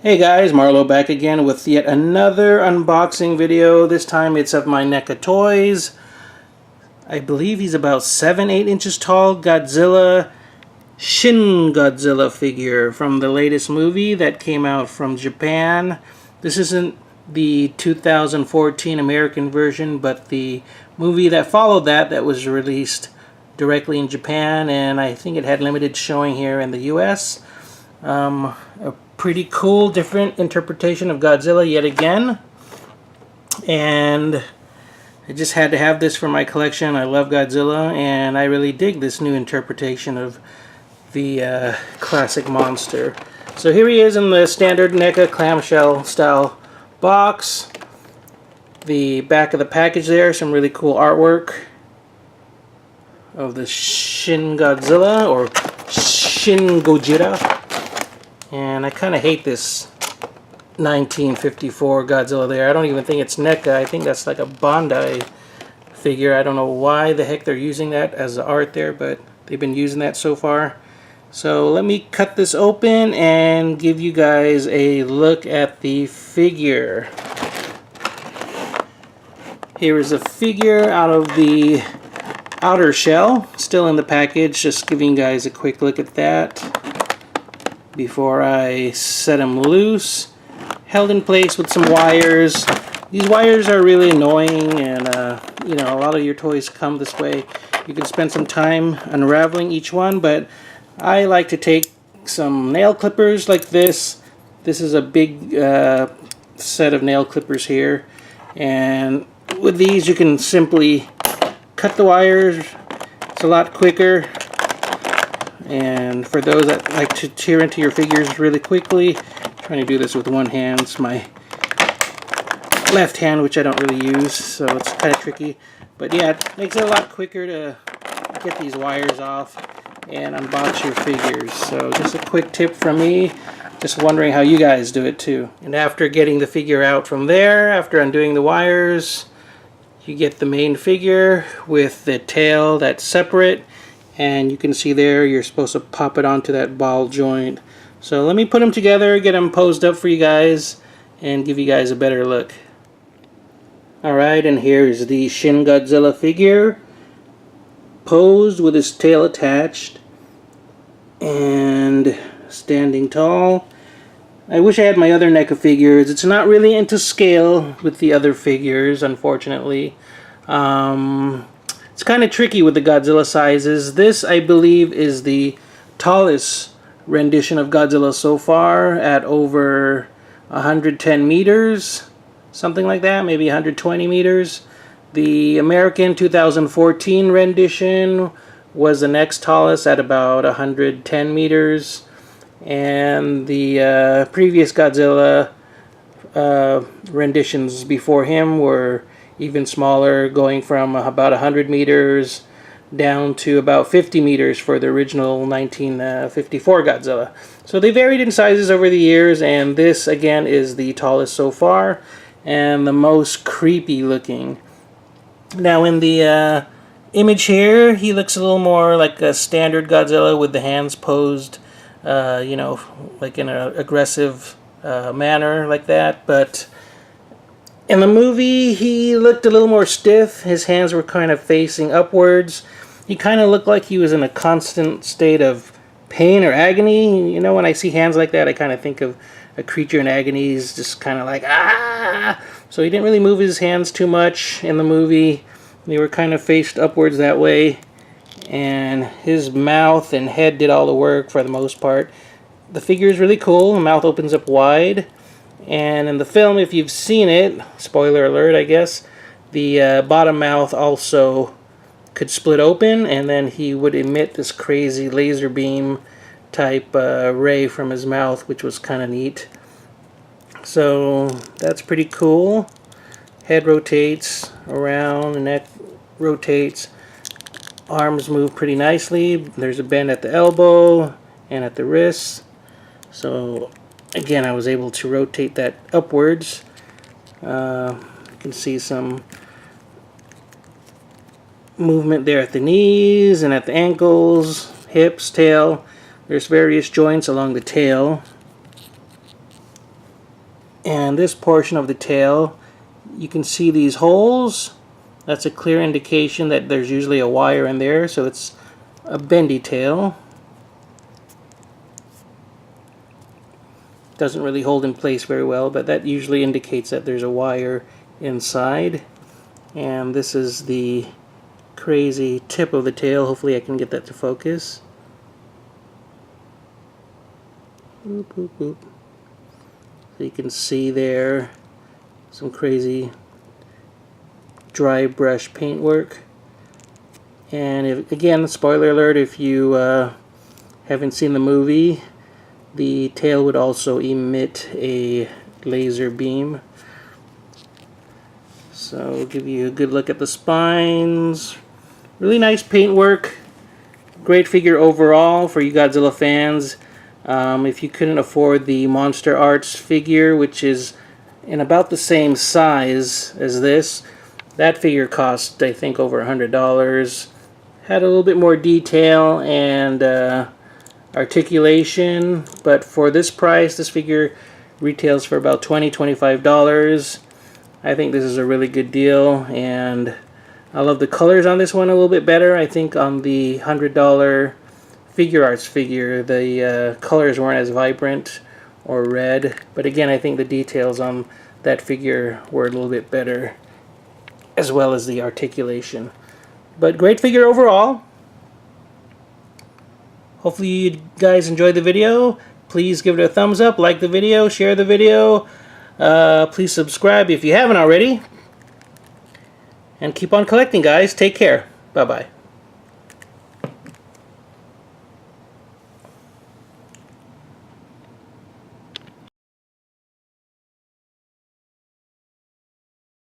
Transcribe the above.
Hey guys, Marlo back again with yet another unboxing video. This time it's of my Neca Toys. I believe he's about 7-8 inches tall Godzilla, SHIN Godzilla figure from the latest movie that came out from Japan. This isn't the 2014 American version, but the movie that followed that was released directly in Japan, and I think it had limited showing here in the US. A pretty cool, different interpretation of Godzilla yet again. And I just had to have this for my collection. I love Godzilla, and I really dig this new interpretation of the classic monster. So here he is in the standard NECA clamshell style box. The back of the package there, some really cool artwork of the SHIN Godzilla, or SHIN Gojira. And I kind of hate this 1954 Godzilla there. I don't even think it's NECA. I think that's like a Bandai figure. I don't know why the heck they're using that as the art there, but they've been using that so far. So let me cut this open and give you guys a look at the figure. Here is a figure out of the outer shell, still in the package. Just giving you guys a quick look at that before I set him loose. Held in place with some wires. These wires are really annoying, and you know, a lot of your toys come this way. You can spend some time unraveling each one, but I like to take some nail clippers like this. This is a big set of nail clippers here, and with these you can simply cut the wires. It's a lot quicker. And for those that like to tear into your figures really quickly, I'm trying to do this with one hand. It's my left hand, which I don't really use, so it's kind of tricky. But yeah, it makes it a lot quicker to get these wires off and unbox your figures. So just a quick tip from me, just wondering how you guys do it too. And after getting the figure out from there, after undoing the wires, you get the main figure with the tail that's separate. And you can see there, you're supposed to pop it onto that ball joint. So let me put them together, get them posed up for you guys, and give you guys a better look. Alright, and here's the SHIN Godzilla figure, posed with his tail attached, and standing tall. I wish I had my other NECA figures. It's not really into scale with the other figures, unfortunately. It's kind of tricky with the Godzilla sizes. This, I believe, is the tallest rendition of Godzilla so far, at over 110 meters, something like that, maybe 120 meters. The American 2014 rendition was the next tallest at about 110 meters, and the previous Godzilla renditions before him were even smaller, going from about 100 meters down to about 50 meters for the original 1954 Godzilla. So they varied in sizes over the years, and this again is the tallest so far and the most creepy looking. Now in the image here, he looks a little more like a standard Godzilla with the hands posed, you know, like in an aggressive manner like that, but in the movie, he looked a little more stiff. His hands were kind of facing upwards. He kind of looked like he was in a constant state of pain or agony. You know, when I see hands like that, I kind of think of a creature in agony. He's just kind of like, ah! So he didn't really move his hands too much in the movie. They were kind of faced upwards that way. And his mouth and head did all the work for the most part. The figure is really cool. The mouth opens up wide. And in the film, if you've seen it, spoiler alert I guess, the bottom mouth also could split open, and then he would emit this crazy laser beam type ray from his mouth, which was kind of neat. So that's pretty cool. Head rotates around, the neck rotates, arms move pretty nicely. There's a bend at the elbow and at the wrists. So again, I was able to rotate that upwards. You can see some movement there at the knees and at the ankles, hips, tail. There's various joints along the tail. And this portion of the tail, you can see these holes. That's a clear indication that there's usually a wire in there, so it's a bendy tail. Doesn't really hold in place very well, but that usually indicates that there's a wire inside. And this is the crazy tip of the tail. Hopefully I can get that to focus. Boop, boop, boop. So you can see there some crazy dry brush paintwork. And if, again, spoiler alert, if you haven't seen the movie, the tail would also emit a laser beam. So we'll give you a good look at the spines. Really nice paintwork. Great figure overall for you Godzilla fans. If you couldn't afford the Monster Arts figure, which is in about the same size as this, that figure cost, I think, over $100. Had a little bit more detail and articulation, but for this price, this figure retails for about $20–25. I think this is a really good deal, and I love the colors on this one a little bit better. I think on the $100 Figure Arts figure, the colors weren't as vibrant or red, but again, I think the details on that figure were a little bit better, as well as the articulation. But great figure overall. Hopefully you guys enjoyed the video. Please give it a thumbs up, like the video, share the video. Please subscribe if you haven't already. And keep on collecting, guys. Take care. Bye-bye.